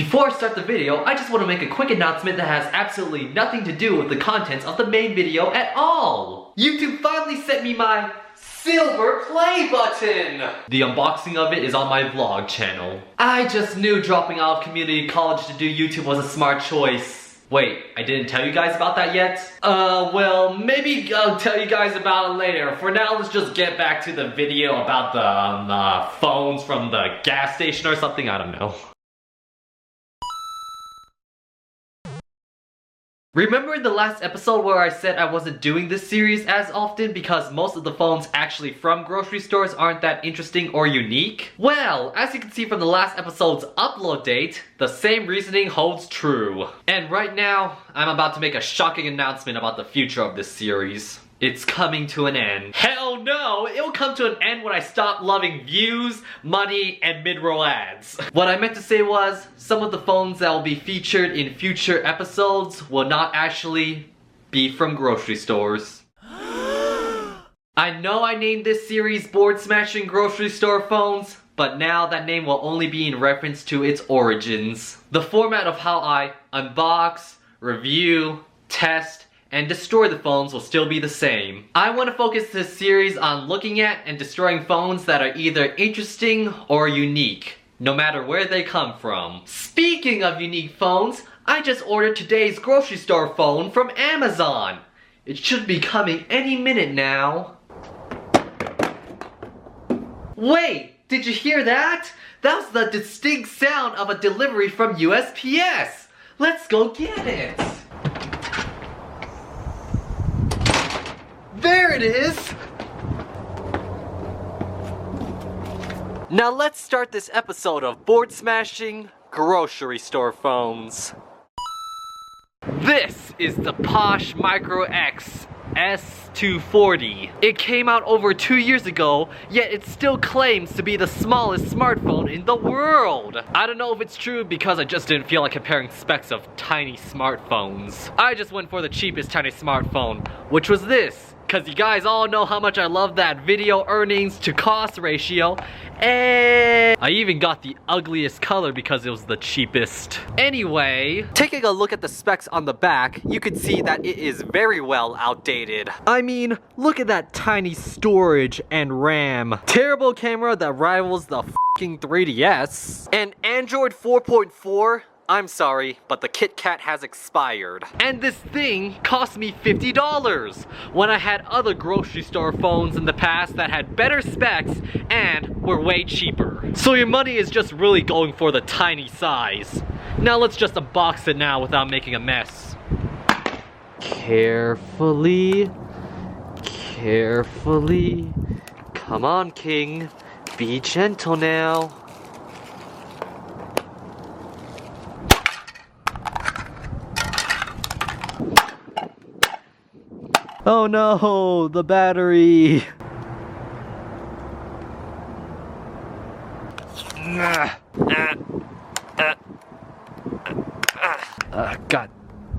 Before I start the video, I just want to make a quick announcement that has absolutely nothing to do with the contents of the main video at all. YouTube finally sent me my silver play button! The unboxing of it is on my vlog channel. I just knew dropping out of community college to do YouTube was a smart choice. Wait, I didn't tell you guys about that yet? Well, maybe I'll tell you guys about it later. For now, let's just get back to the video about the phones from the gas station or something, I don't know. Remember in the last episode where I said I wasn't doing this series as often because most of the phones actually from grocery stores aren't that interesting or unique? Well, as you can see from the last episode's upload date, the same reasoning holds true. And right now, I'm about to make a shocking announcement about the future of this series. It's coming to an end. Hell no! It'll come to an end when I stop loving views, money, and mid-roll ads. What I meant to say was, some of the phones that will be featured in future episodes will not actually be from grocery stores. I know I named this series Board Smashing Grocery Store Phones, but now that name will only be in reference to its origins. The format of how I unbox, review, test, and destroy the phones will still be the same. I want to focus this series on looking at and destroying phones that are either interesting or unique, no matter where they come from. Speaking of unique phones, I just ordered today's grocery store phone from Amazon. It should be coming any minute now. Wait, did you hear that? That was the distinct sound of a delivery from USPS. Let's go get it. There it is! Now let's start this episode of Board Smashing Grocery Store Phones. This is the Posh Micro X S240. It came out over 2 years ago, yet it still claims to be the smallest smartphone in the world. I don't know if it's true because I just didn't feel like comparing specs of tiny smartphones. I just went for the cheapest tiny smartphone, which was this. Cause you guys all know how much I love that video earnings to cost ratio, and I even got the ugliest color because it was the cheapest. Anyway, taking a look at the specs on the back, you can see that it is very well outdated. I mean, look at that tiny storage and RAM. Terrible camera that rivals the f***ing 3DS. And Android 4.4? I'm sorry, but the Kit Kat has expired. And this thing cost me $50 when I had other grocery store phones in the past that had better specs and were way cheaper. So your money is just really going for the tiny size. Now let's just unbox it now without making a mess. Carefully, carefully. Come on, King. Be gentle now. Oh no, the battery! God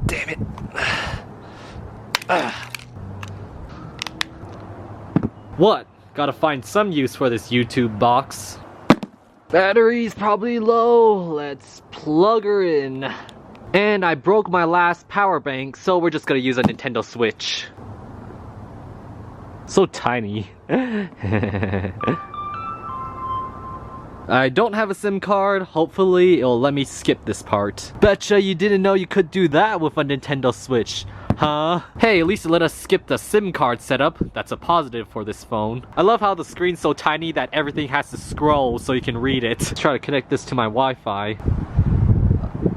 damn it. What? Gotta find some use for this YouTube box. Battery's probably low. Let's plug her in. And I broke my last power bank, so we're just gonna use a Nintendo Switch. So tiny. I don't have a SIM card. Hopefully it'll let me skip this part. Betcha you didn't know you could do that with a Nintendo Switch, huh? Hey, at least it let us skip the SIM card setup. That's a positive for this phone. I love how the screen's so tiny that everything has to scroll so you can read it. Let's try to connect this to my Wi-Fi.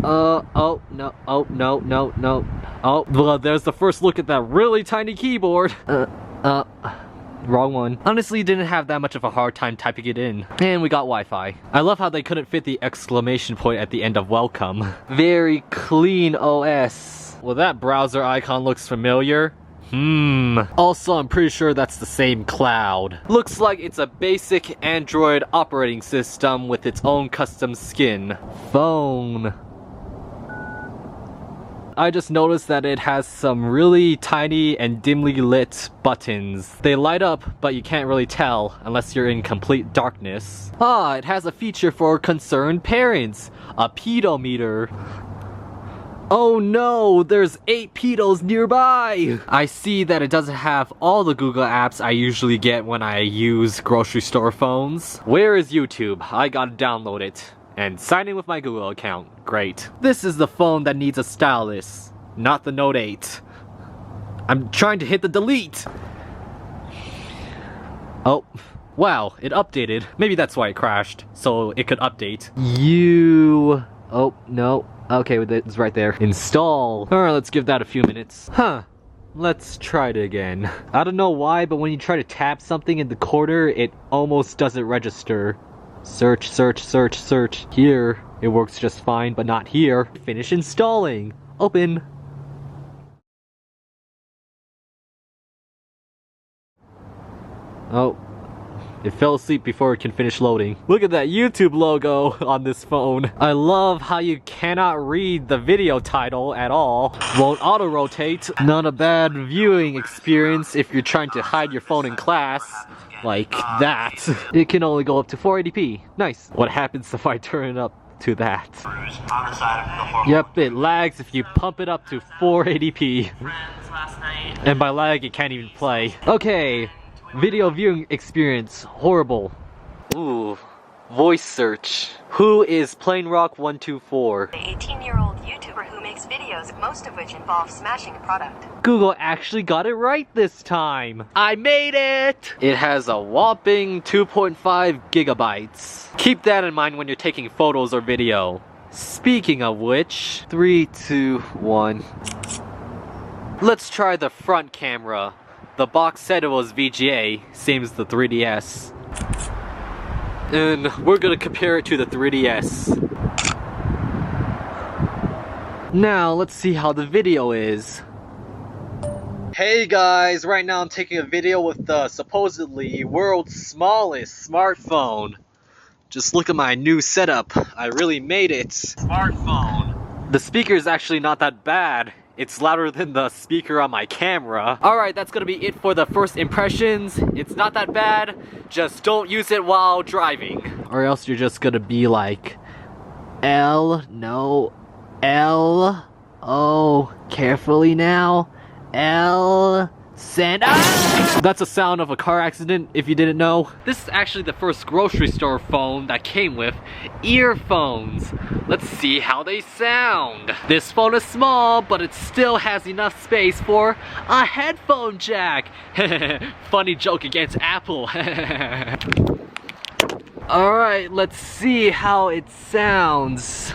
Oh, no, oh, no, no, no. Oh, well, there's the first look at that really tiny keyboard. Wrong one. Honestly, didn't have that much of a hard time typing it in. And we got Wi-Fi. I love how they couldn't fit the exclamation point at the end of welcome. Very clean OS. Well, that browser icon looks familiar. Also, I'm pretty sure that's the same cloud. Looks like it's a basic Android operating system with its own custom skin. Phone. I just noticed that it has some really tiny and dimly lit buttons. They light up, but you can't really tell unless you're in complete darkness. Ah, it has a feature for concerned parents. A pedometer. Oh no, there's 8 pedos nearby! I see that it doesn't have all the Google apps I usually get when I use grocery store phones. Where is YouTube? I gotta download it. And sign in with my Google account. Great. This is the phone that needs a stylus, not the Note 8. I'm trying to hit the delete! Oh, wow, it updated. Maybe that's why it crashed, so it could update. Oh, no. Okay, it's right there. Install. Alright, let's give that a few minutes. Huh. Let's try it again. I don't know why, but when you try to tap something in the corner, it almost doesn't register. Search, search, search, search. Here, it works just fine, but not here. Finish installing. Open. Oh. It fell asleep before it can finish loading. Look at that YouTube logo on this phone. I love how you cannot read the video title at all. Won't auto-rotate. Not a bad viewing experience if you're trying to hide your phone in class. Like that. It can only go up to 480p. Nice. What happens if I turn it up to that? Yep, it lags if you pump it up to 480p. And by lag, it can't even play. Okay. Video viewing experience, horrible. Ooh, voice search. Who is PlainRock124? The 18-year-old YouTuber who makes videos, most of which involve smashing a product. Google actually got it right this time. I made it! It has a whopping 2.5 gigabytes. Keep that in mind when you're taking photos or video. Speaking of which, 3, 2, 1. Let's try the front camera. The box said it was VGA, same as the 3DS. And we're gonna compare it to the 3DS. Now, let's see how the video is. Hey guys, right now I'm taking a video with the supposedly world's smallest smartphone. Just look at my new setup. I really made it. Smartphone. The speaker is actually not that bad. It's louder than the speaker on my camera. Alright, that's gonna be it for the first impressions. It's not that bad. Just don't use it while driving. Or else you're just gonna be like, L, oh, carefully now, L, send, ah! That's a sound of a car accident, if you didn't know. This is actually the first grocery store phone that came with earphones. Let's see how they sound. This phone is small, but it still has enough space for a headphone jack. Funny joke against Apple. Alright, let's see how it sounds.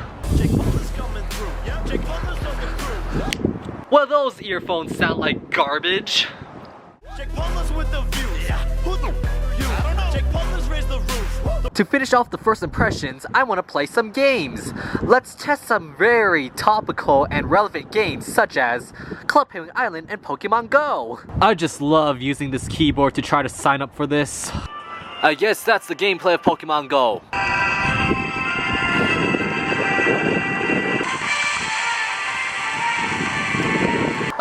Well, those earphones sound like garbage. To finish off the first impressions, I want to play some games. Let's test some very topical and relevant games such as Club Penguin Island and Pokemon Go. I just love using this keyboard to try to sign up for this. I guess that's the gameplay of Pokemon Go.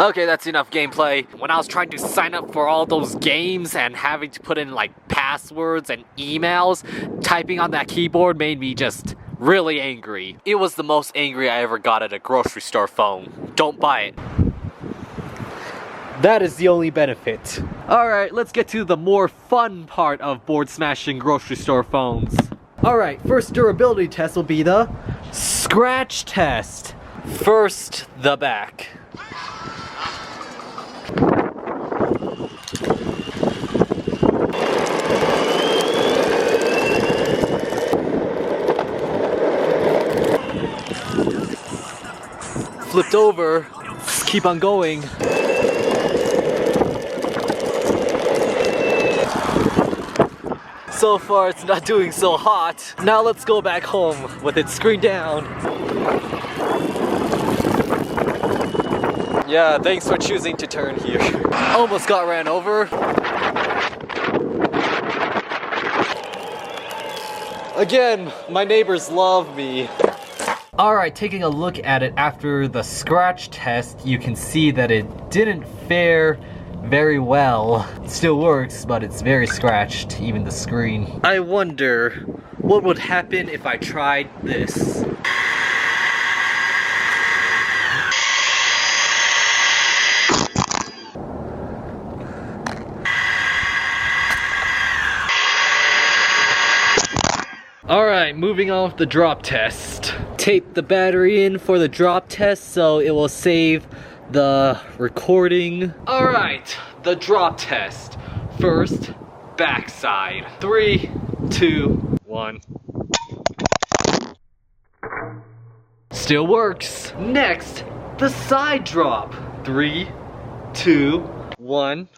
Okay, that's enough gameplay. When I was trying to sign up for all those games and having to put in like passwords and emails, typing on that keyboard made me just really angry. It was the most angry I ever got at a grocery store phone. Don't buy it. That is the only benefit. Alright, let's get to the more fun part of board smashing grocery store phones. Alright, first durability test will be the scratch test. First, the back. Flipped over. Keep on going. So far it's not doing so hot. Now let's go back home with its screen down. Yeah, thanks for choosing to turn here. Almost got ran over. Again, my neighbors love me. Alright, taking a look at it after the scratch test, you can see that it didn't fare very well. It still works, but it's very scratched, even the screen. I wonder what would happen if I tried this. Alright, moving on with the drop test. Tape the battery in for the drop test so it will save the recording. Alright, the drop test. First, backside. 3, 2, 1. Still works. Next, the side drop. 3, 2, 1.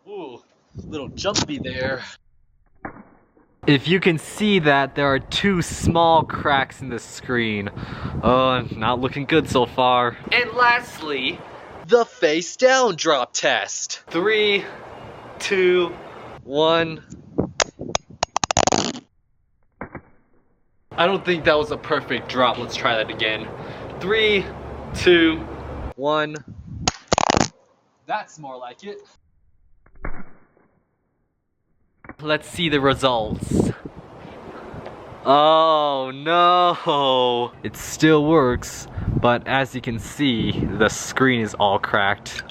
Ooh, little jumpy there. If you can see that, there are 2 small cracks in the screen. Not looking good so far. And lastly, the face down drop test. 3, 2, 1. I don't think that was a perfect drop. Let's try that again. 3, 2, 1. That's more like it. Let's see the results. Oh no! It still works, but as you can see, the screen is all cracked.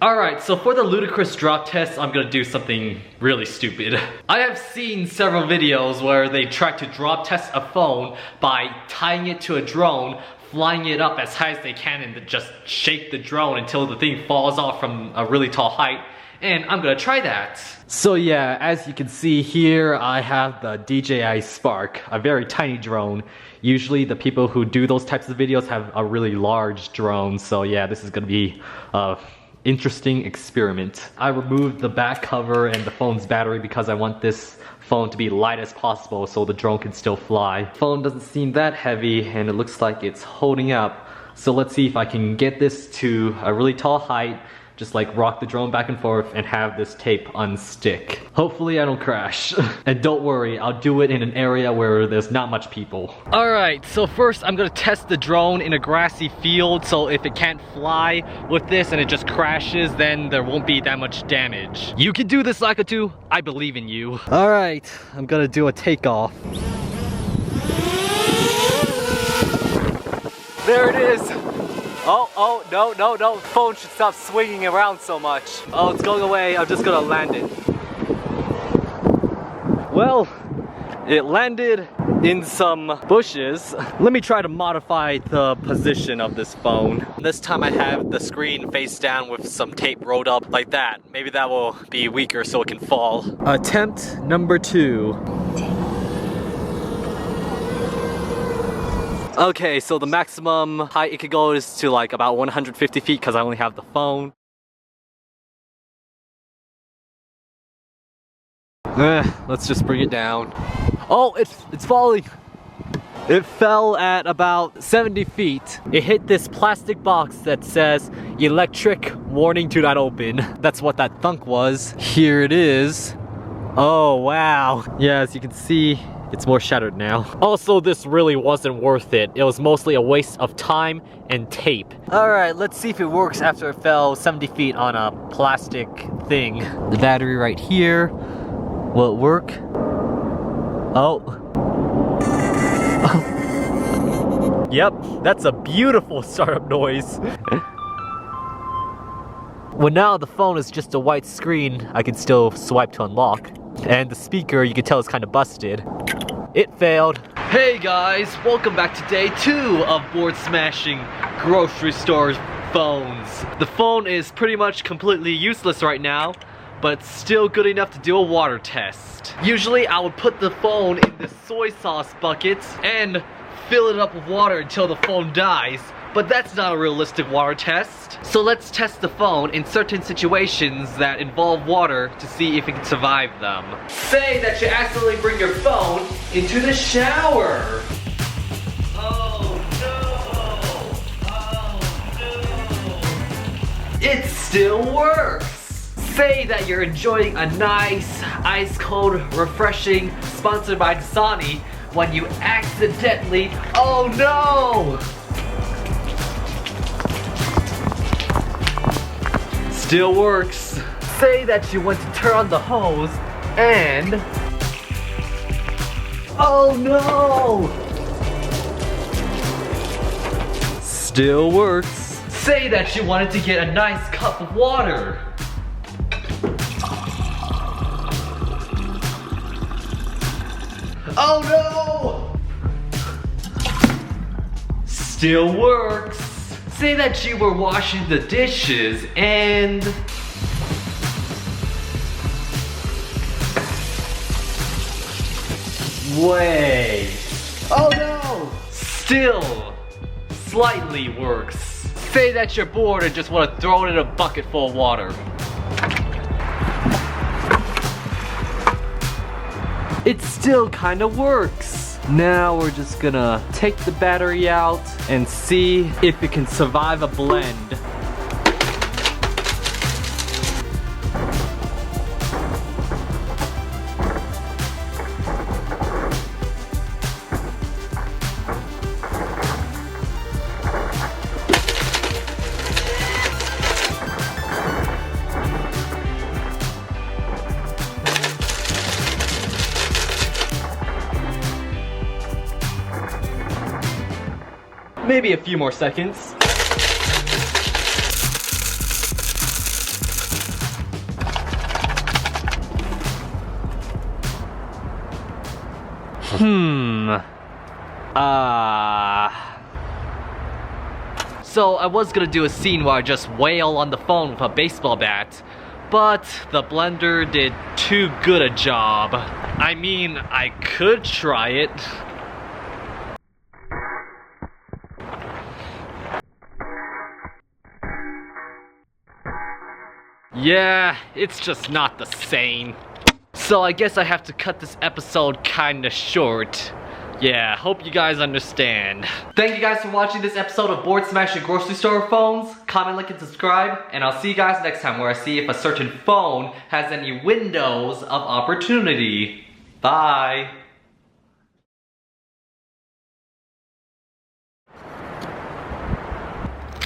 Alright, so for the ludicrous drop test, I'm gonna do something really stupid. I have seen several videos where they try to drop test a phone by tying it to a drone, flying it up as high as they can, and then just shake the drone until the thing falls off from a really tall height. And I'm gonna try that. So yeah, as you can see here, I have the DJI Spark, a very tiny drone. Usually the people who do those types of videos have a really large drone, so yeah, this is gonna be an interesting experiment. I removed the back cover and the phone's battery because I want this phone to be light as possible so the drone can still fly. Phone doesn't seem that heavy and it looks like it's holding up. So let's see if I can get this to a really tall height, just like rock the drone back and forth and have this tape unstick. Hopefully I don't crash. And don't worry, I'll do it in an area where there's not much people. Alright, so first I'm gonna test the drone in a grassy field, so if it can't fly with this and it just crashes, then there won't be that much damage. You can do this, Lakitu. I believe in you. Alright, I'm gonna do a takeoff. There it is. Oh, no, phone should stop swinging around so much. Oh, it's going away, I'm just gonna land it. Well, it landed in some bushes. Let me try to modify the position of this phone. This time I have the screen face down with some tape rolled up like that. Maybe that will be weaker so it can fall. Attempt number 2. Okay, so the maximum height it could go is to like about 150 feet because I only have the phone. Let's just bring it down. Oh, it's falling. It fell at about 70 feet. It hit this plastic box that says, "Electric warning, do not open." That's what that thunk was. Here it is. Oh, wow. Yeah, as you can see, it's more shattered now. Also, this really wasn't worth it. It was mostly a waste of time and tape. Alright, let's see if it works after it fell 70 feet on a plastic thing. The battery right here. Will it work? Oh. Yep, that's a beautiful startup noise. Well, now the phone is just a white screen, I can still swipe to unlock. And the speaker, you can tell, is kind of busted. It failed. Hey guys, welcome back to day 2 of board smashing grocery store phones. The phone is pretty much completely useless right now, but it's still good enough to do a water test. Usually I would put the phone in this soy sauce bucket and fill it up with water until the phone dies, but that's not a realistic water test. So let's test the phone in certain situations that involve water to see if it can survive them. Say that you accidentally bring your phone into the shower. Oh no! Oh no! It still works. Say that you're enjoying a nice, ice-cold, refreshing, sponsored by Dasani, when you accidentally... Oh no! Still works. Say that you went to turn on the hose and... Oh no! Still works. Say that you wanted to get a nice cup of water. Oh no! Still works. Say that you were washing the dishes and... Wait. Oh no! Still slightly works. Say that you're bored and just want to throw it in a bucket full of water. It still kind of works. Now we're just gonna take the battery out and see if it can survive a blend. Maybe a few more seconds. So I was gonna do a scene where I just wail on the phone with a baseball bat, but the blender did too good a job. I mean, I could try it. Yeah, it's just not the same. So I guess I have to cut this episode kinda short. Yeah, hope you guys understand. Thank you guys for watching this episode of Board Smashing Grocery Store Phones. Comment, like, and subscribe. And I'll see you guys next time where I see if a certain phone has any windows of opportunity. Bye.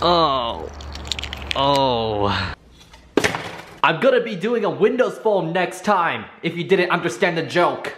Oh. I'm gonna be doing a Windows phone next time, if you didn't understand the joke.